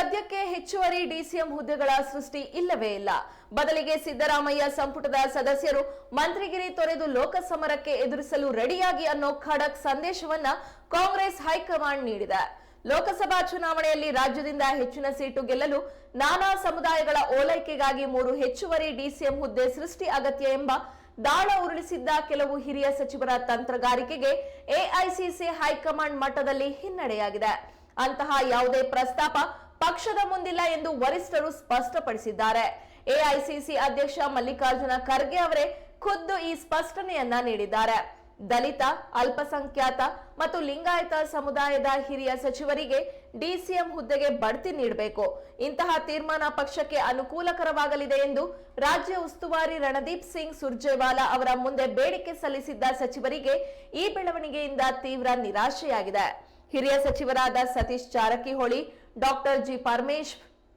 ಸದ್ಯಕ್ಕೆ ಹೆಚ್ಚುವರಿ ಡಿಸಿಎಂ ಹುದ್ದೆಗಳ ಸೃಷ್ಟಿ ಇಲ್ಲವೇ ಇಲ್ಲ. ಬದಲಿಗೆ ಸಿದ್ದರಾಮಯ್ಯ ಸಂಪುಟದ ಸದಸ್ಯರು ಮಂತ್ರಿಗಿರಿ ತೊರೆದು ಲೋಕಸಮರಕ್ಕೆ ಎದುರಿಸಲು ರೆಡಿಯಾಗಿ ಅನ್ನೋ ಖಡಕ್ ಸಂದೇಶವನ್ನ ಕಾಂಗ್ರೆಸ್ ಹೈಕಮಾಂಡ್ ನೀಡಿದೆ. ಲೋಕಸಭಾ ಚುನಾವಣೆಯಲ್ಲಿ ರಾಜ್ಯದಿಂದ ಹೆಚ್ಚಿನ ಸೀಟು ಗೆಲ್ಲಲು ನಾನಾ ಸಮುದಾಯಗಳ ಓಲೈಕೆಗಾಗಿ 3 ಹೆಚ್ಚುವರಿ ಡಿಸಿಎಂ ಹುದ್ದೆ ಸೃಷ್ಟಿ ಅಗತ್ಯ ಎಂಬ ದಾಳ ಉರುಳಿಸಿದ್ದ ಕೆಲವು ಹಿರಿಯ ಸಚಿವರ ತಂತ್ರಗಾರಿಕೆಗೆ ಎಐಸಿಸಿ ಹೈಕಮಾಂಡ್ ಮಟ್ಟದಲ್ಲಿ ಹಿನ್ನಡೆಯಾಗಿದೆ. ಅಂತಹ ಯಾವುದೇ ಪ್ರಸ್ತಾಪ ಪಕ್ಷದ ಮುಂದಿಲ್ಲ ಎಂದು ವರಿಷ್ಠರು ಸ್ಪಷ್ಟಪಡಿಸಿದ್ದಾರೆ. ಎಐಸಿಸಿ ಅಧ್ಯಕ್ಷ ಮಲ್ಲಿಕಾರ್ಜುನ ಖರ್ಗೆ ಅವರೇ ಖುದ್ದು ಈ ಸ್ಪಷ್ಟನೆಯನ್ನ ನೀಡಿದ್ದಾರೆ. ದಲಿತ, ಅಲ್ಪಸಂಖ್ಯಾತ ಮತ್ತು ಲಿಂಗಾಯತ ಸಮುದಾಯದ ಹಿರಿಯ ಸಚಿವರಿಗೆ ಡಿಸಿಎಂ ಹುದ್ದೆಗೆ ಬಡ್ತಿ ನೀಡಬೇಕು. ಇಂತಹ ತೀರ್ಮಾನ ಪಕ್ಷಕ್ಕೆ ಅನುಕೂಲಕರವಾಗಲಿದೆ ಎಂದು ರಾಜ್ಯ ಉಸ್ತುವಾರಿ ರಣದೀಪ್ ಸಿಂಗ್ ಸುರ್ಜೇವಾಲಾ ಅವರ ಮುಂದೆ ಬೇಡಿಕೆ ಸಲ್ಲಿಸಿದ್ದ ಸಚಿವರಿಗೆ ಈ ಬೆಳವಣಿಗೆಯಿಂದ ತೀವ್ರ ನಿರಾಶೆಯಾಗಿದೆ. ಹಿರಿಯ ಸಚಿವರಾದ Satish Jarkiholi, doctor G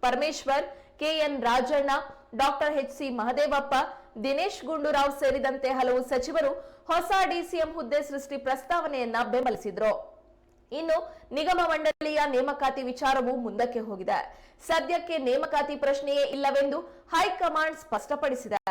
Parameshwar, K N Rajanna, doctor H C. Mahadevappa, Dinesh Gundu Rao ಸೇರಿದಂತೆ ಹಲವು ಸಚಿವರು ಹೊಸ ಡಿಸಿಎಂ ಹುದ್ದೆ ಸೃಷ್ಟಿ ಪ್ರಸ್ತಾವನೆಯನ್ನ ಬೆಂಬಲಿಸಿದ್ರು. ಇನ್ನು ನಿಗಮ ಮಂಡಳಿಯ ನೇಮಕಾತಿ ವಿಚಾರವೂ ಮುಂದಕ್ಕೆ ಹೋಗಿದೆ. ಸದ್ಯಕ್ಕೆ ನೇಮಕಾತಿ ಪ್ರಶ್ನೆಯೇ ಇಲ್ಲವೆಂದು ಹೈಕಮಾಂಡ್ ಸ್ಪಷ್ಟಪಡಿಸಿದೆ.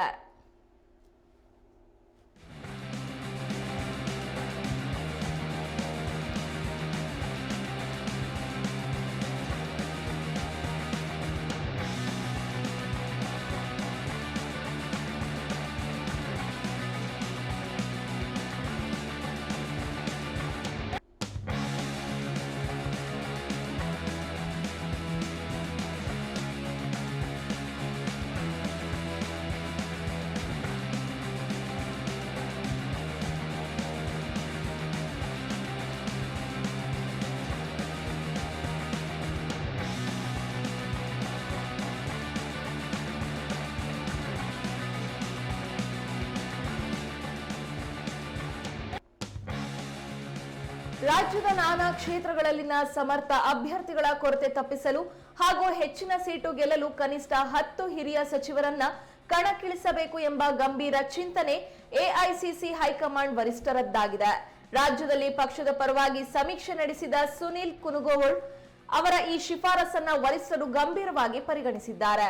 ರಾಜ್ಯದ ನಾನಾ ಕ್ಷೇತ್ರಗಳಲ್ಲಿನ ಸಮರ್ಥ ಅಭ್ಯರ್ಥಿಗಳ ಕೊರತೆ ತಪ್ಪಿಸಲು ಹಾಗೂ ಹೆಚ್ಚಿನ ಸೀಟು ಗೆಲ್ಲಲು ಕನಿಷ್ಠ 10 ಹಿರಿಯ ಸಚಿವರನ್ನ ಕಣಕ್ಕಿಳಿಸಬೇಕು ಎಂಬ ಗಂಭೀರ ಚಿಂತನೆ ಎಐಸಿಸಿ ಹೈಕಮಾಂಡ್ ವರಿಷ್ಠರದ್ದಾಗಿದೆ. ರಾಜ್ಯದಲ್ಲಿ ಪಕ್ಷದ ಪರವಾಗಿ ಸಮೀಕ್ಷೆ ನಡೆಸಿದ ಸುನೀಲ್ ಕುನುಗೋಳ್ ಅವರ ಈ ಶಿಫಾರಸನ್ನ ವರಿಷ್ಠರು ಗಂಭೀರವಾಗಿ ಪರಿಗಣಿಸಿದ್ದಾರೆ.